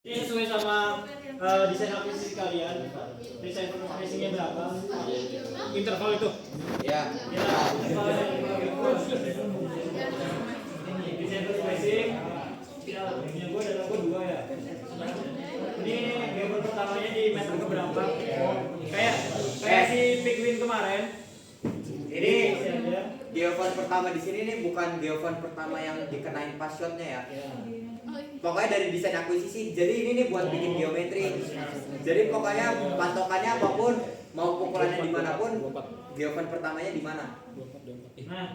Ini sesuai sama desain akuisisi kalian. Desain spacingnya berapa? Interval itu. Ya. Desain spacing. Yang gue dan gue 2 ya. Ini gambar pertamanya di meter keberapa? Kayak si Penguin kemarin. Ini geofont pertama di sini nih bukan geofont pertama yang dikenain pas shotnya ya. Pokoknya dari desain akuisisi. Jadi ini nih buat bikin geometri. Jadi pokoknya patokannya apapun, mau pukulannya dimanapun, geofont pertamanya di mana. Nah,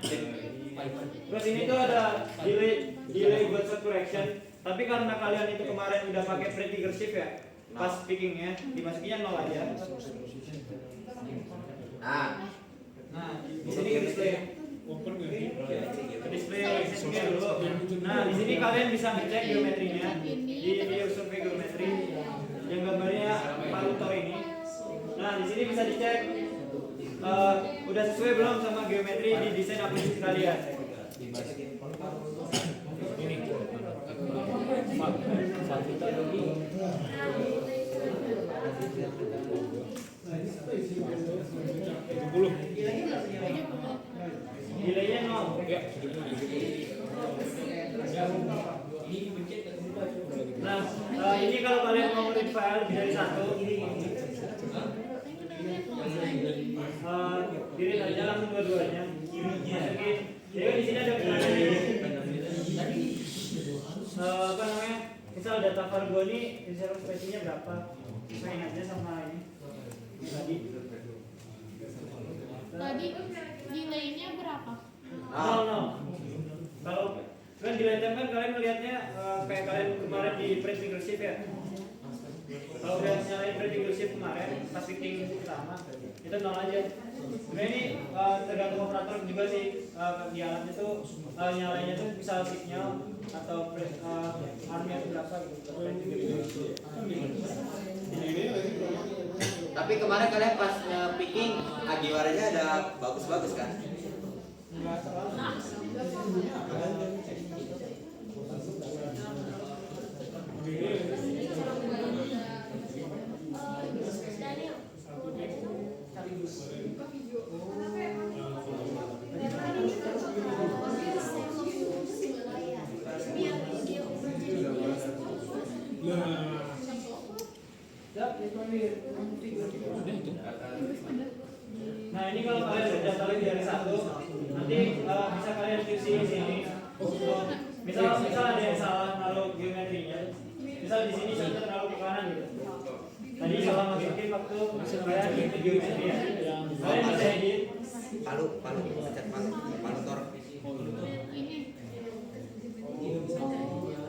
terus ini tuh ada delay buat shot correction. Tapi karena kalian itu kemarin udah pakai pre-trigger shift ya, pas pickingnya dimasukinnya 0 aja. Nah, di sini ke display. Ke display resistnya dulu. Nah, di sini kalian bisa ngecek geometrinya di video survei geometri yang gambarnya palutor ini. Nah, di sini bisa dicek udah sesuai belum sama geometri di desain akuisisi kalian. Delaynya 0. Nah, ini kalau kalian mau read file lebih dari 1, diri aja langsung dua-duanya. Masukin. Jadi di sini ada apa namanya? Misal data var gua nih reserve spacingnya berapa? Sesuaiin aja sama ini. Tadi delaynya berapa? Kalau kan di lantern kan kalian melihatnya kayak kalian kemarin di pre-trigger shift ya. Kalau udah nyalain pre-trigger shift kemarin pas picking pertama itu 0 aja. Sebenarnya ini tergantung operator juga sih di alat itu nyalainya tuh bisa signal atau armnya itu berapa gitu. Tapi kemarin kalian pas picking agiwaranya ada bagus-bagus kan? Nah, ini kalau kalian sudah tahu dari 1, nanti bisa kalian isi di sini. Misal ada yang salah naruh geometrinya. Misal di sini contoh naruh ke kanan gitu. Tadi salah masukin waktu kalian ngikutin geometri ya. Kalian bisa edit. Palu, pencet palu tor.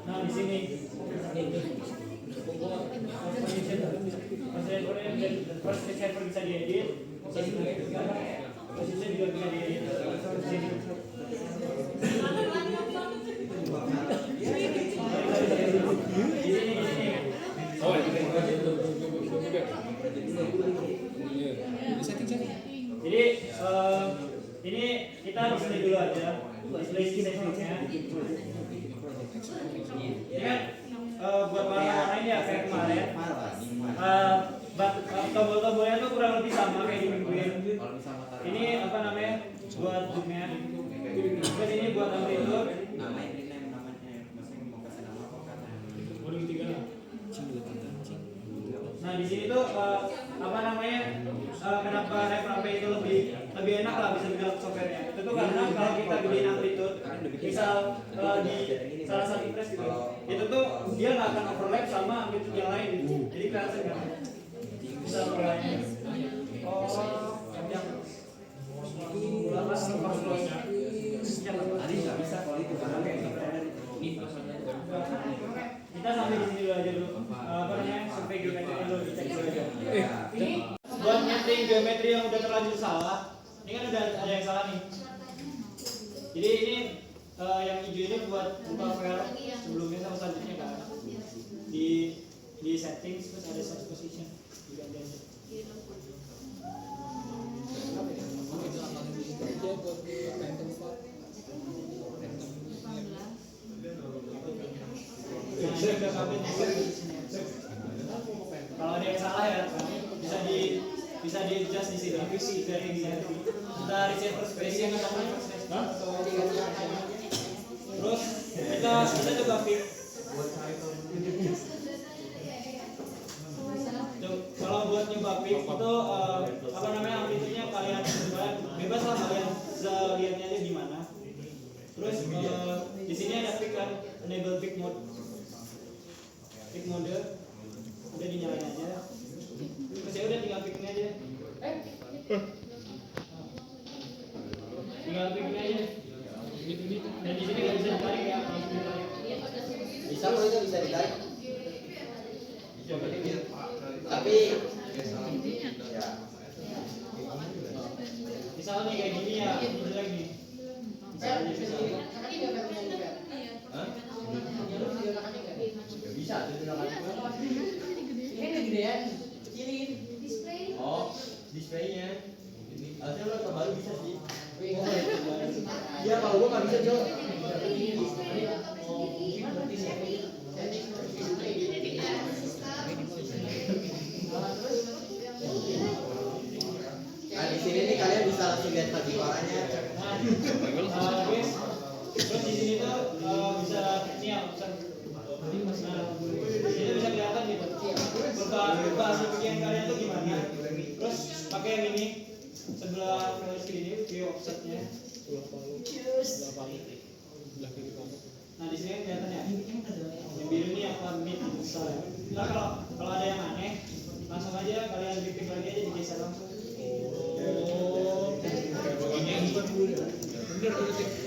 Nah, di sini. Position bisa diedit. Posisi juga bisa diedit. Jadi ini kita display dulu aja, display settingnya. Ini kan buat warna-warnain ya kayak kemarin. Tombol-tombolnya tuh kurang lebih sama kayak di Penguin. Ini apa namanya? Buat zoomnya. Terus ini buat amplitude. Nah, di sini tuh apa namanya? Kenapa FAP itu lebih enak lah bisa bilang softwarenya. Itu tuh karena kalau kita gedein amplitude, misal di salah satu press gitu, itu tuh dia nggak akan overlap sama amplitude yang lain gitu. Jadi kelihatan kan? Bisa overlapnya. Kita sampai di sini dulu aja dulu. Apa namanya? Sampai geometri dulu dicek dulu aja. Buat nyeting geometri yang udah terlanjur salah, ini kan udah ada yang salah nih. Jadi ini yang hijau ini buat buka file sebelumnya sama selanjutnya kan. Di settings terus ada source position diganti aja. Sudah sampai di visi dari dia. Kita receiver spacing terus kita coba pick. Kalau buat nyoba pick itu apa namanya amplitude-nya kalian bebas lah kalian lihatnya aja gimana. Terus di sini ada pick kan, enable pick mode. Pick mode udah dinyalain aja. Terus ya udah tinggal picknya aja. Tinggal picknya aja. Dan di sini nggak bisa ditarik ya, langsung ditarik. Bisa kok itu bisa ditarik. Tapi ya. Misalnya kayak gini ya, ini jelek nih. Bisa Ini gedean, kecilin. Oh, displaynya. Harusnya lo terbaru bisa sih. Iya, kalau gua nggak bisa Jo. Nah di sini nih kalian bisa langsung lihat warnanya. Guys, terus di sini tuh bisa ini ya, bisa ini bisa kelihatan gitu. Berubah hasil bikinan kalian tuh gimana? Terus pakai yang ini sebelah sini view offsetnya. Nah di sini kelihatan ya. Yang biru ini yang mid besar. Nah kalau ada yang aneh, langsung aja kalian bikin lagi aja digeser langsung.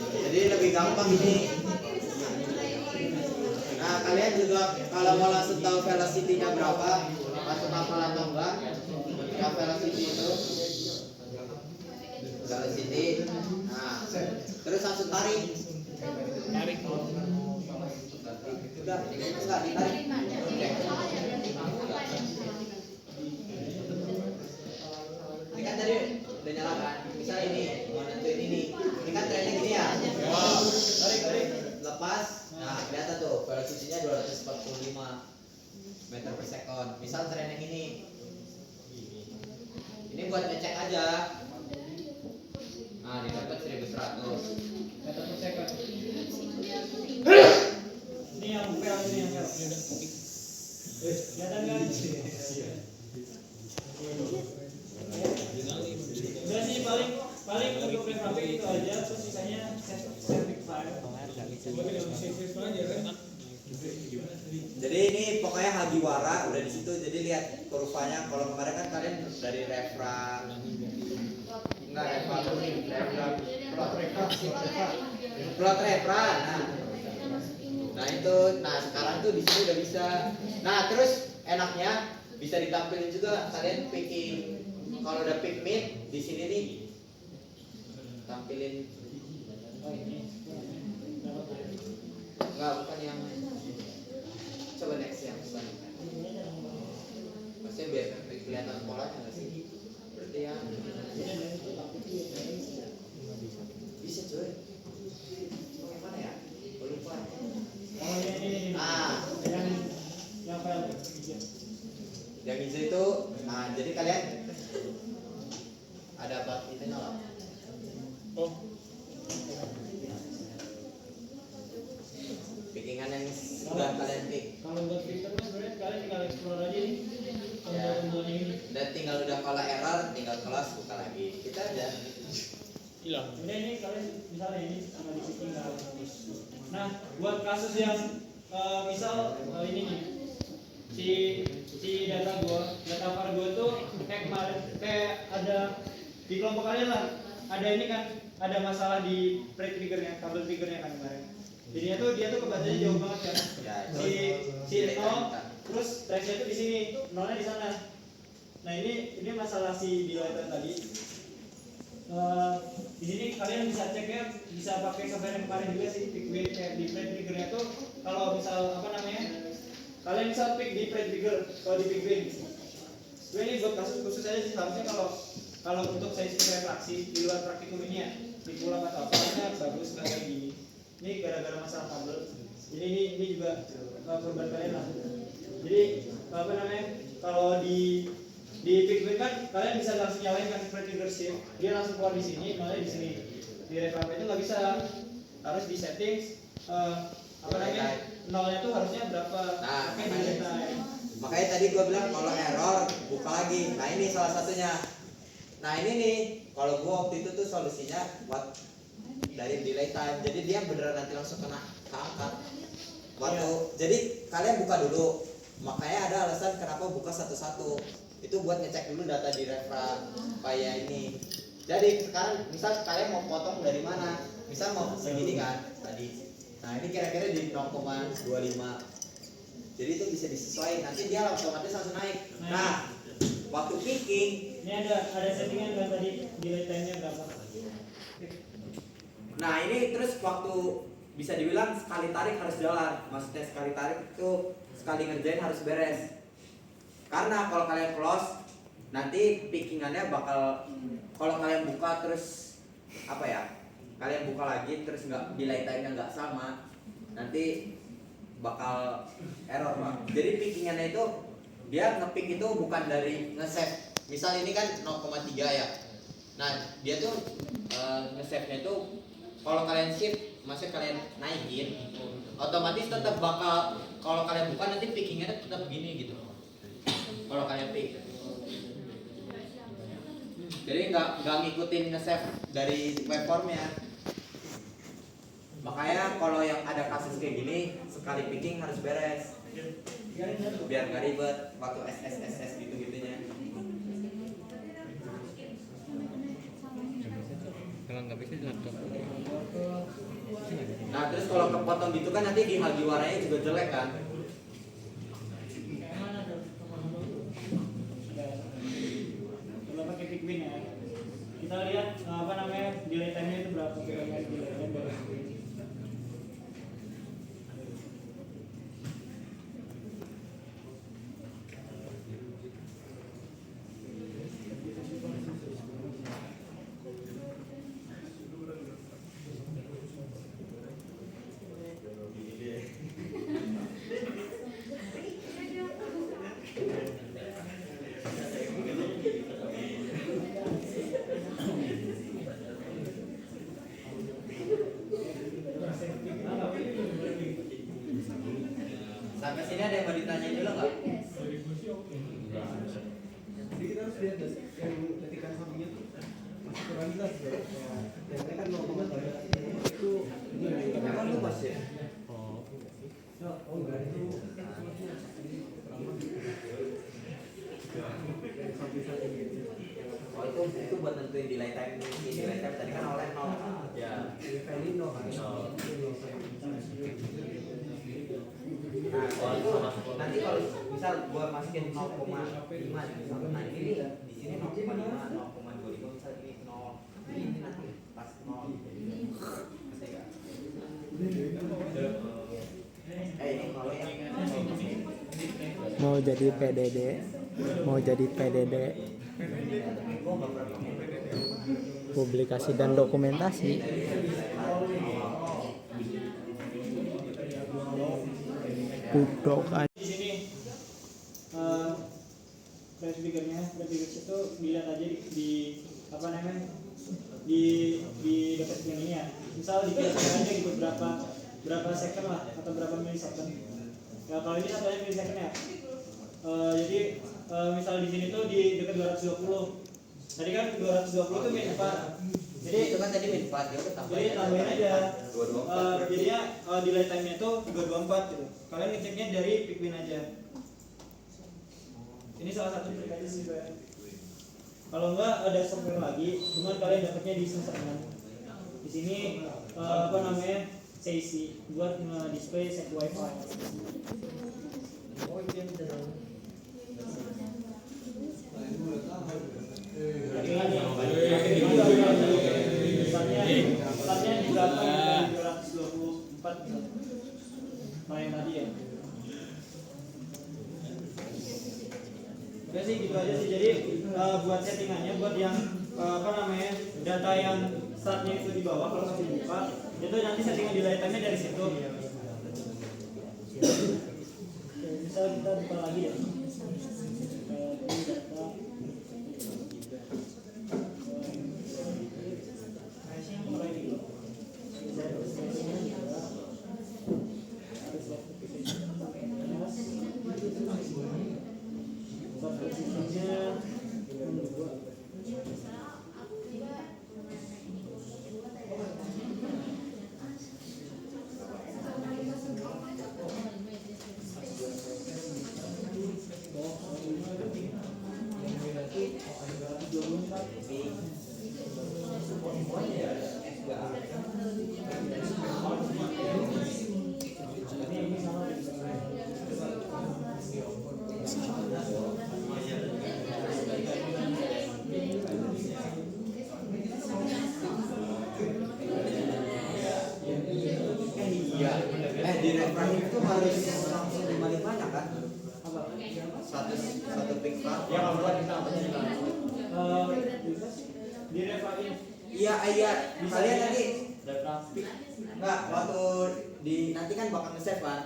Jadi lebih gampang ini. Nah kalian juga kalau mau langsung tahu velocity-nya berapa, masuk hafal atau enggak? Ya velocity itu. Velocity. Nah, terus langsung tarik. Udah, enggak ditarik. Ini kan tadi udah nyala kan? Misal ini, mau nentuin ini. Ini kan trennya gini ya. Tarik. Lepas. Nah, kelihatan tuh velocity-nya 245 meter per second. Misal tren yang ini. Ini buat ngecek aja. Nah, didapat 1100 Meter per second. Ini yang pel ini yang pel. Kelihatan kan? Udah sih paling untuk prefabricate itu aja, terus sisanya static file. Jadi ini pokoknya Hagiwara udah di situ. Jadi lihat kurvanya. Kalau kemarin kan kalian dari refra enggak refra plot refra. Nah itu, nah sekarang tuh di sini udah bisa. Nah terus enaknya bisa ditampilin juga kalian picking. Kalau udah pick mid di sini nih tampilin. Oh ini enggak, bukan yang coba next yang selanjutnya. Maksudnya biar kelihatan polanya nggak sih? Berarti yang bisa coy. Yang mana ya? Oh, lupa. Oh ini. Ah, yang file. yang hijau itu. Nah jadi kalian ada apa itu nyala? Oh. Pickingan yang sudah kalian pick. Kalau buat filter mas sebenarnya kalian tinggal explore aja nih. Tombol-tombolnya ini. Dan tinggal udah kalau error tinggal kelas buka lagi. Kita aja. Hilang. Ini kalian misalnya ini sama di picking nggak bagus. Nah buat kasus yang misal ini nih si data var gua tuh kayak kemarin kayak ada di kelompok kalian lah ada ini kan ada masalah di pre-triggernya kabel triggernya kan kemarin. Jadinya tuh dia tuh kebacanya jauh banget kan. Ya, Si nol terus tracknya tuh di sini nolnya di sana. Nah ini masalah si delete tadi. Di sini kalian bisa cek ya, bisa pakai software yang kemarin juga sih, pick win kayak di play triggernya tuh kalau misal apa namanya, kalian bisa pick di play trigger kalau di pick win. Ini buat kasus khusus aja sih, harusnya kalau untuk sensitif refraksi di luar praktikum ini ya, di pulang atau apa bagus nggak kayak gini. Ini gara-gara masalah kabel. Jadi ini juga korban kalian lah. Jadi apa namanya, kalau di Di Pick Win kan kalian bisa langsung nyalain kan trigger shift, dia langsung keluar di sini, malah di sini. Di Revive itu nggak bisa, harus di settings apa namanya, nolnya tuh harusnya berapa? Nah, Oke, di time. makanya tadi gua bilang kalau error buka lagi. Nah ini salah satunya. Nah ini nih, kalau gua waktu itu tuh solusinya buat dari delay time. Jadi dia beneran nanti langsung kena keangkat. Waktu jadi kalian buka dulu. Makanya ada alasan kenapa buka satu-satu. Itu buat ngecek dulu data di Refra kayak ini. Jadi sekarang misal kalian mau potong dari mana? Misal mau segini kan tadi. Nah ini kira-kira di 0,25. Jadi itu bisa disesuaikan. Nanti dia otomatis langsung naik. Nah waktu picking, Ini ada settingan kan tadi delay time-nya berapa? nah ini terus waktu bisa dibilang sekali tarik harus jalan. Maksudnya sekali tarik itu sekali ngerjain harus beres. Karena kalau kalian close, nanti pickingannya bakal, kalau kalian buka terus apa ya? Kalian buka lagi terus nggak delay time-nya nggak sama, nanti bakal error Pak. Jadi pickingannya itu dia ngepick itu bukan dari nge-save. Misal ini kan 0,3 ya. Nah dia tuh nge-save-nya itu kalau kalian shift, maksudnya kalian naikin, otomatis tetap bakal, kalau kalian buka nanti pickingannya tetap gini gitu. Kalau kalian pick, jadi nggak ngikutin nge-save dari waveformnya. Makanya kalau yang ada kasus kayak gini, sekali picking harus beres biar nggak ribet waktu SSSS gitu-gitunya. Nah terus kalau kepotong gitu kan nanti di Hagiwaranya juga jelek kan. Coba pakai Pick Win ya. Kita lihat apa namanya delay time-nya itu berapa kira-kira delay time dari Pick Win. Sampai sini ada yang mau ditanyain dulu nggak? Jadi kita harus lihat yang ketikan sampingnya tuh masih kurang jelas ya. Yang kan 0,3 itu Emang lu pas ya? oh enggak itu samping-samping gitu. Oh itu buat nentuin delay time. Delay time tadi kan oleh 0. Ya. Ini no kan. Nah kalau itu nanti kalau misal gua masukin 0,5 nah ini di sini 0,5, 0,25 misal ini 0. Ini nanti pas 0. Ngerti nggak? Ini kalau yang Mau jadi PDD, mau jadi PDD, publikasi dan dokumentasi. Budok aja. Di sini price figure-nya itu dilihat aja di apa namanya di dekat yang ini ya. Misal dikira-kira aja gitu berapa second lah atau berapa millisecond. Ya kalau ini satunya millisecond ya. Jadi misal di sini tuh di dekat 220. Tadi kan 220 itu min 4. jadi itu kan tadi min 4 ya udah tambahin. Jadi tambahin aja. 224. Jadinya delay time-nya tuh 224 gitu. Kalian ngeceknya dari Pick Win aja. Ini salah satu trik aja sih Pak. Kalau enggak ada software lagi, cuman kalian dapatnya di Sensorman. Di sini apa namanya? CC buat display set wifi. Misalnya di berapa di 224 gitu. Main tadi ya. Udah sih gitu aja sih. Jadi buat settingannya buat yang apa namanya data yang startnya itu di bawah kalau masih dibuka itu nanti settingan delay time-nya dari situ. Misal kita buka lagi ya. Ini data posisinya nomor 2. Iya. Di reframe itu harus langsung 55-nya kan? Apa? Satu pick file. Ya kalau buat kita apa jadi di revain. Iya, kalian nanti Data. enggak waktu di nanti kan bakal nge-save kan.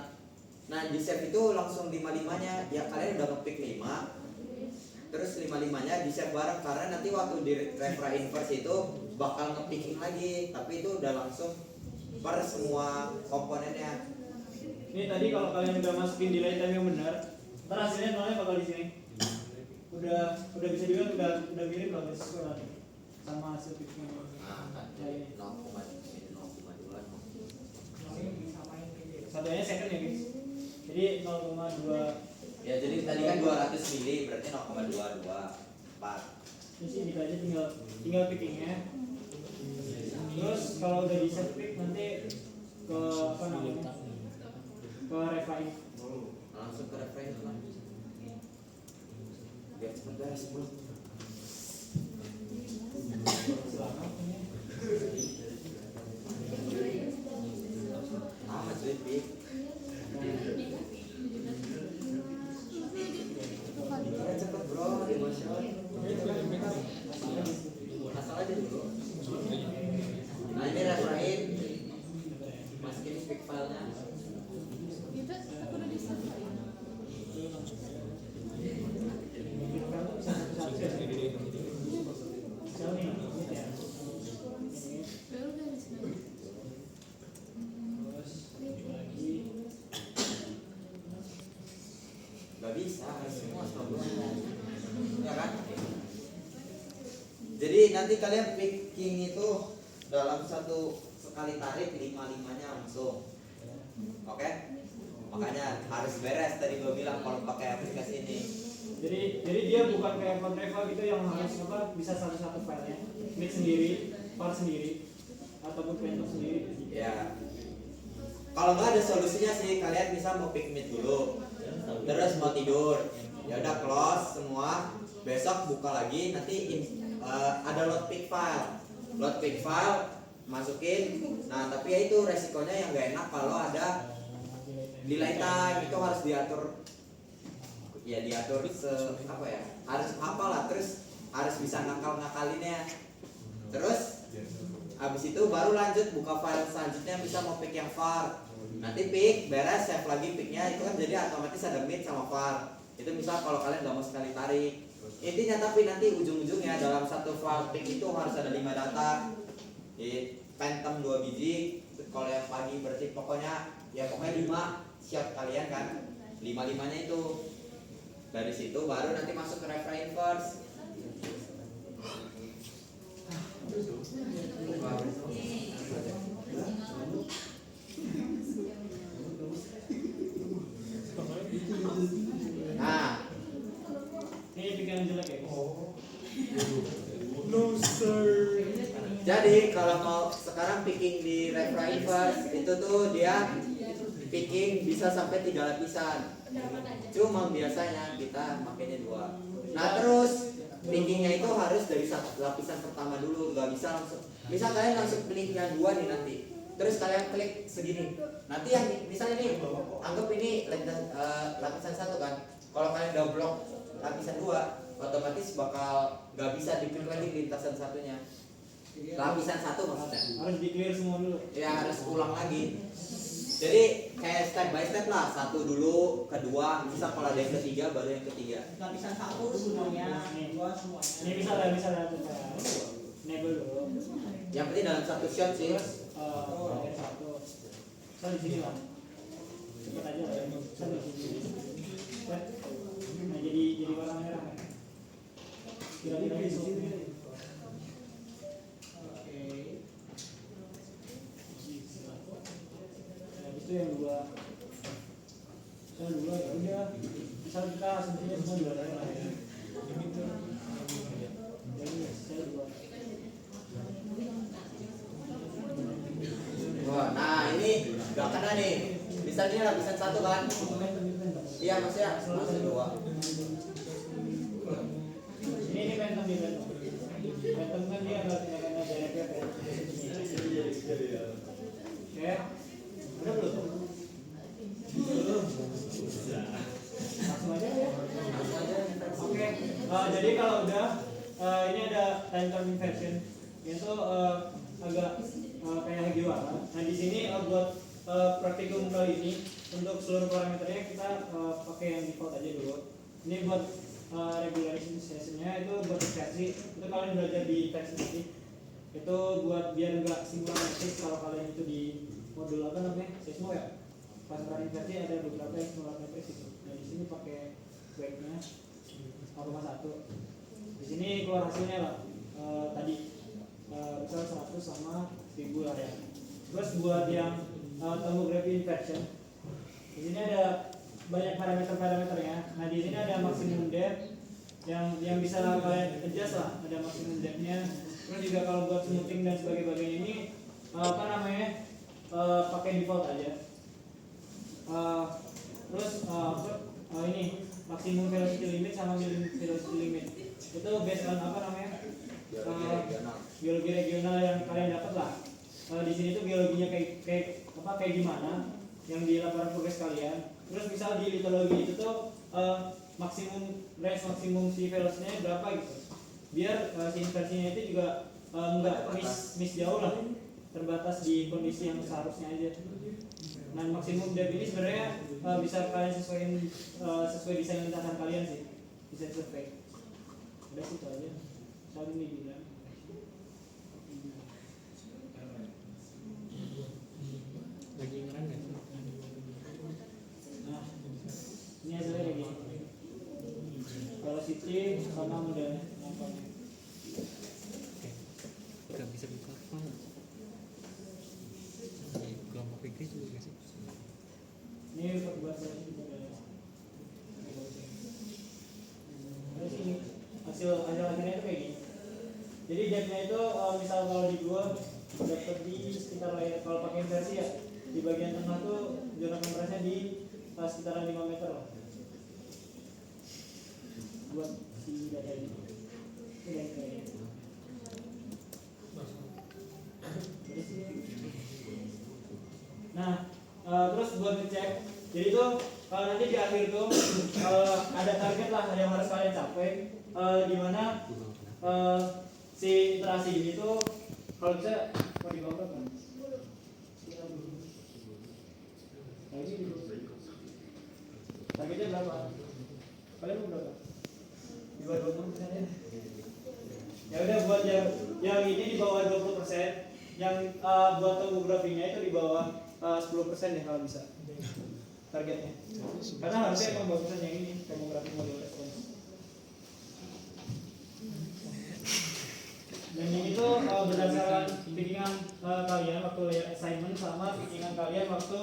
Nah, di save itu langsung 55-nya. Ya kalian udah nge-pick 5. Terus 55-nya di save bareng karena nanti waktu di refra inverse itu bakal nge-picking lagi, tapi itu udah langsung per semua komponennya. Ini tadi kalau kalian udah masukin delay time yang benar, ntar hasilnya nolnya bakal di sini. Udah bisa juga udah mirip lah sesuai nanti sama hasil picking. Nah, kan jadi 0,2. Satunya second ya guys. Jadi 0,2. Ya jadi tadi kan 200 mili berarti 0,224. Terus ini aja tinggal pickingnya. Terus kalau udah di set pick nanti ke apa namanya? Ke refine. Langsung ke referensi lah. Biar cepet beres bro. Sulit pick. Cepet bro, emosional. Asal aja dulu. Nah ini refrain, masukin pick filenya. Itu aku udah di-save. Baru dari sini. Gak bisa, semua bagus. Ya kan? Jadi nanti kalian picking itu dalam satu sekali tarik 5-5-nya langsung. Oke? Makanya harus beres tadi gue bilang kalau pakai aplikasi ini. Jadi dia bukan kayak Contreva gitu yang harus apa bisa satu-satu filenya, mix sendiri, part sendiri, ataupun pentok sendiri. Ya. Kalau nggak ada solusinya sih kalian bisa mau pick mid dulu, terus mau tidur. Ya udah close semua. Besok buka lagi nanti ada load pick file. Load pick file masukin. Nah tapi ya itu resikonya yang nggak enak kalau ada delay time itu harus diatur. Ya diatur apa ya? Harus hafal lah, terus harus bisa ngakalinnya. Terus habis itu baru lanjut buka file selanjutnya bisa mau pick yang var. Nanti pick beres save lagi picknya itu kan jadi otomatis ada mid sama var. Itu misal kalau kalian nggak mau sekali tarik. Intinya tapi nanti ujung-ujungnya dalam satu file pick itu harus ada 5 data. Di Phantom 2 biji. Kalau yang pagi berarti pokoknya 5 shot kalian kan. 5-5-nya itu. Dari situ baru nanti masuk ke refra inverse. Nah, Ini pikiran jelek ya guys. No sir. jadi kalau mau sekarang picking di refra inverse itu tuh dia picking bisa sampai 3 lapisan. Cuma biasanya kita makainya 2. Nah terus pickingnya itu harus dari lapisan pertama dulu, nggak bisa langsung. Misal kalian langsung klik yang 2 nih nanti, terus kalian klik segini. Nanti yang misalnya nih, anggap ini lapisan 1 kan. Kalau kalian udah blok lapisan 2, otomatis bakal nggak bisa dipilih lagi lintasan satunya. Lapisan 1 maksudnya. Harus di clear semua dulu. Ya harus ulang lagi. Jadi kayak step by step lah, 1 dulu, kedua, misal kalau ada yang ketiga baru yang ketiga. Lapisan 1 semuanya, 2 semuanya. Ini misalnya enable dulu. Yang penting dalam satu shot sih. Bagian 1. So di sini lah. Cepat aja lah. So di sini. Nah jadi warna merah. kira-kira besok. Oke. Nah, itu yang dua. Yang dua ya udah. Misal kita asumsinya semua dua lah ya. Jadi saya dua. Wah, nah ini gak kena nih. Bisa dia lapisan 1 kan? Iya mas ya, masuk 2. Ini phantom nih phantom. Phantom kan dia ada tindakan directnya kan. Oke. Udah belum? Langsung aja ya. Oke. Jadi kalau udah ini ada time term inversion. Itu agak kayak Hagiwara. Nah di sini buat praktikum kali ini untuk seluruh parameternya kita pakai yang default aja dulu. Ini buat regularization-nya itu buat versi itu kalian belajar di versi nanti. Itu buat biar enggak simultaneous kalau kalian itu di modul apa namanya seismo ya. Pas kalian versi ada beberapa yang simultaneous itu. Nah di sini pakai backnya 0,1. Di sini keluar hasilnya lah tadi misal 100 sama 1000 lah ya. Terus buat yang tomography inversion, di sini ada banyak parameternya. Nah di sini ada maksimum depth yang bisa kalian adjust lah, ada maksimum depthnya. Terus juga kalau buat smoothing dan sebagainya ini apa namanya pakai default aja. Terus ini maksimum velocity limit sama minimum velocity limit itu based on apa namanya biologi regional yang kalian dapat lah. Di sini tuh biologinya kayak gimana yang di laporan progres kalian. Terus misal di litologi itu tuh maksimum range maksimum si velocity-nya berapa gitu. Biar si inversinya itu juga enggak miss jauh lah, terbatas di kondisi yang seharusnya aja. Nah maksimum depth ini sebenarnya bisa kalian sesuaiin sesuai desain lintasan kalian sih, desain survei. Udah situ aja. Soal ini bilang. Lagi ngerang nggak? Nah, ini hasilnya kayak gini. Velocity sama modelnya. Gak bisa buka apa? Kelompok fikri juga gak sih? Ini buat velocity modelnya. Terus ini hasil akhirnya itu kayak gini. Jadi depth-nya itu misal kalau di dua dapat di sekitar layar, kalau pakai inversi ya di bagian tengah tuh zona kompresnya di sekitaran 5 meter lah. Buat si data ini. Ini yang kayak gini. Nah, terus buat ngecek, jadi tuh kalau nanti di akhir tuh ada target lah yang harus kalian capai, di mana si iterasi ini tuh kalau bisa mau dibawa berapa? Targetnya berapa? Kalian mau berapa? Di bawah 20% ya? Ya udah buat yang ini di bawah 20%, yang buat tomografinya itu di bawah 10% ya kalau bisa targetnya. Karena harusnya emang bagusan yang ini tomografi model respons. Dan ini tuh berdasarkan pickingan kalian waktu layer assignment sama pickingan kalian waktu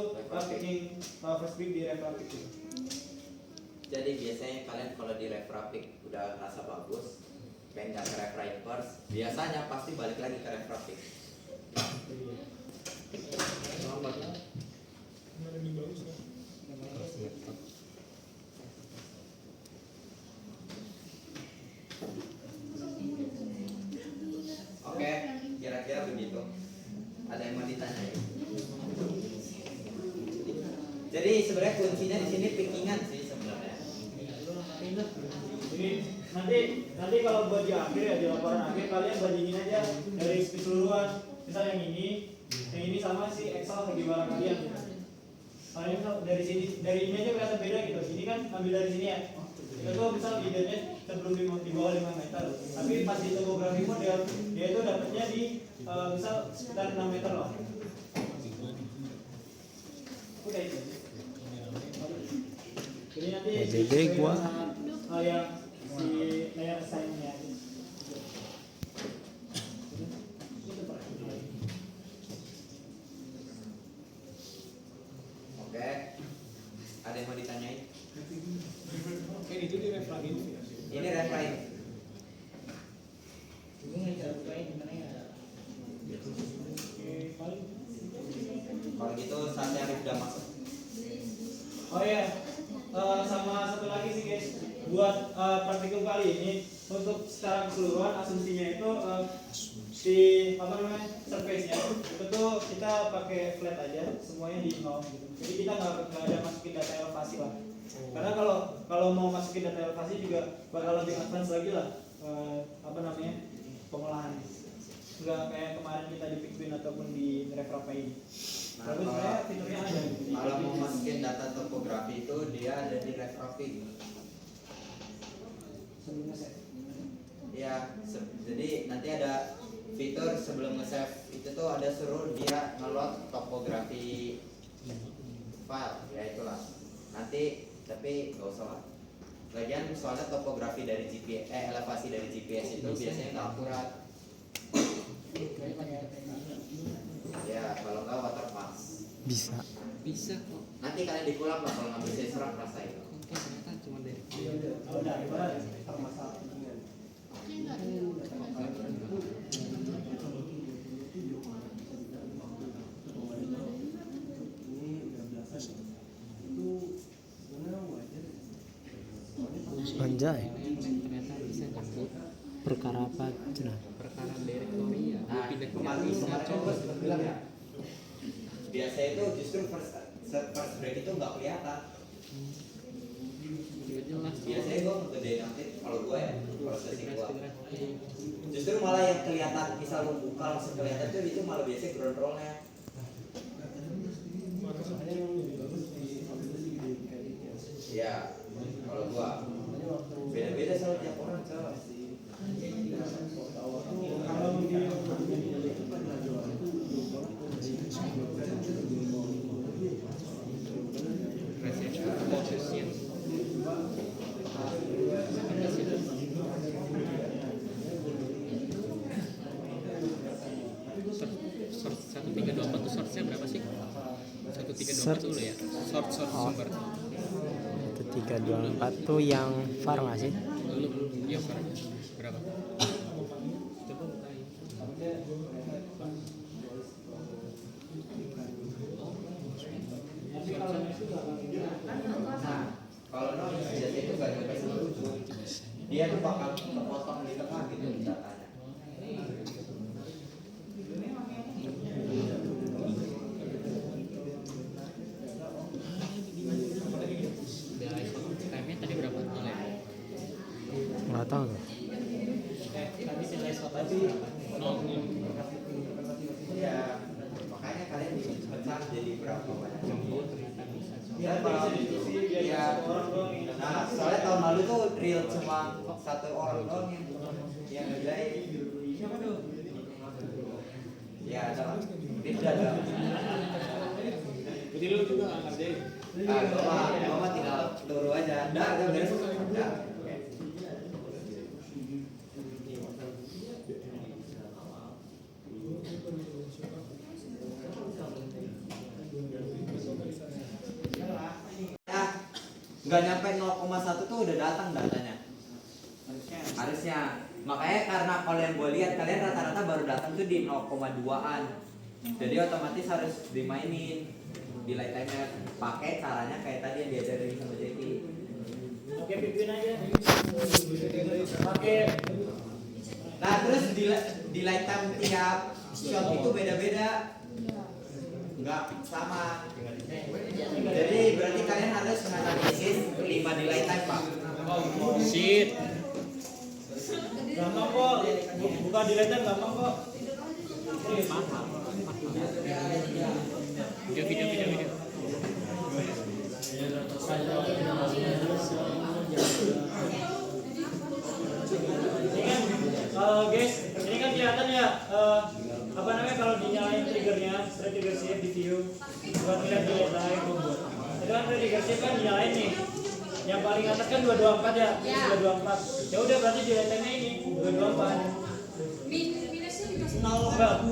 picking first pick di refrapik. Jadi biasanya kalian kalau di refrapik udah rasa bagus, pindah ke refrapers, biasanya pasti balik lagi ke refrapik. Lambat lah. Mana lebih bagus kan? Oke, kira-kira begitu. Ada yang mau ditanyain? Jadi sebenarnya kuncinya di sini pickingan sih sebenarnya. Jadi nanti kalau buat di akhir ya di laporan akhir kalian bandingin aja dari keseluruhan, misal yang ini sama si Excel bagaimana kalian. Kalian misal dari sini ini aja kelihatan beda gitu. Ini kan ambil dari sini ya. Itu tuh misal leadernya sebelum di bawah 5 meter, tapi pas di topografi model dia itu dapatnya di misal sekitar 6 meter lah. Udah itu. Jadi nanti jadi gua yang si layer assignment-nya. itu di ref lagi. Ini ref lain. Kalau gitu saatnya Arif udah masuk. Oh iya, sama satu lagi sih guys, buat praktikum kali ini untuk secara keseluruhan asumsinya itu si apa namanya surface-nya itu tuh kita pakai flat aja, semuanya di nol gitu. Jadi kita nggak ada masukin data elevasi lah. Karena kalau mau masukin data elevasi juga bakal lebih advance lagi lah, apa namanya pengolahan. Nggak kayak kemarin kita di Pixwin ataupun di Refrapa ini. Nah, Tapi sebenarnya fiturnya ada gitu. kalau mau masukin data topografi itu dia ada di Refrafik. Sebelumnya saya. Ya, jadi nanti ada fitur sebelum nge-save itu tuh ada suruh dia nge-load topografi file, ya itulah. Nanti tapi nggak usah lah. Lagian soalnya topografi dari GPS, elevasi dari GPS itu biasanya nggak akurat. Ya, kalau nggak watermark. Bisa. Nanti kalian dikulap lah kalau ngambil seserang rasain. Oh, udah, termasalah. Oke, enggak ada. Anjay. Perkara apa cenah? Perkara direktori ya. Nah, kemarin saya bilang ya. Biasanya itu justru first break itu nggak kelihatan. Jelas. Biasanya gue ngegedein nanti kalau gue ya prosesnya gue. Justru malah yang kelihatan misal lu buka langsung kelihatan itu malah biasanya ground roll-nya. Ya, kalau gue beda-beda soal tiap orang coba. Kalau di Prosesnya. Sort 1324 itu sortnya berapa sih? 1324 dulu ya. Sort sumber. 1324 tuh yang var nggak sih? Belum ya berapa? Coba bukain. Nah, kalau non biasanya itu nggak nyampe seluruh, dia tuh bakal kepotong di tengah gitu datanya. Time-nya tadi berapa nilai? Nggak tahu tuh. tadi nilai SWOT tadi Ya, makanya kalian dipecah jadi berapa banyak contoh. ya bisa diskusi biar Ya. satu orang doang yang Nah, soalnya tahun lalu tuh real cuma satu orang doang yang ngerjain. Ya, ada lah. Tidak ada. Jadi lu juga ngerjain. Ah, gua mah tinggal turu aja. Udah beres. Udah. Oke. Ya, nggak nyampe 0,1 tuh udah datang datanya. Harusnya. Makanya karena kalau yang gue lihat kalian rata-rata baru datang tuh di 0,2an. Jadi otomatis harus dimainin di light timer. Pakai caranya kayak tadi yang diajarin sama Jeki. oke pimpin aja pakai Nah terus di light time tiap shot itu beda-beda, nggak sama. Jadi berarti kalian harus menganalisis 5 di light time pak. Shit. gampang kok bukan di letter gampang kok Video. ini kan guys ini kan kelihatan ya apa namanya kalau dinyalain triggernya trigger shift di view buat ngeliat di live itu kan trigger shift kan dinyalain nih yang paling atas kan 224 ya 224 ya udah berarti di letternya ini 224 Minusnya dikasih 0,2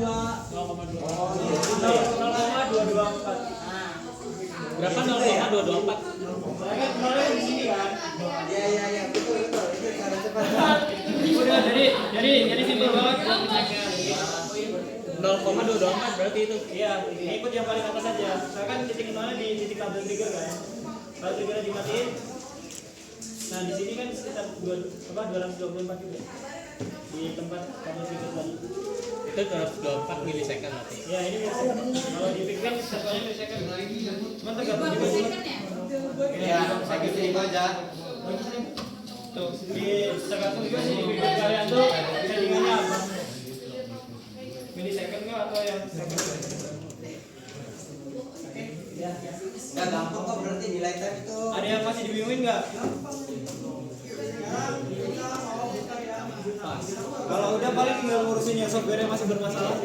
0,224 Berapa 0,224? Saya kan kemarin di sini kan. Iya, betul. Itu cara cepat. Udah jadi simpel banget buat ngeceknya. 0,224 berarti itu. Iya, ikut yang paling atas saja. Saya kan titik nolnya di titik tabel trigger kan. Kalau triggernya dimatiin, nah di sini kan sekitar 224 juga di tempat tabel trigger tadi. Itu 224 milisecond berarti. Ya ini milisecond. Kalau di pick kan satuannya milisecond. Cuma tergantung juga sih. Ya, saya gitu aja. Tuh, di tergantung juga sih di pick kalian tuh settingannya apa. Milisecond nggak atau yang second? Nggak gampang kok berarti nilai tab itu. Ada yang masih dibingungin nggak? Kalau udah paling tinggal ngurusin yang software yang masih bermasalah.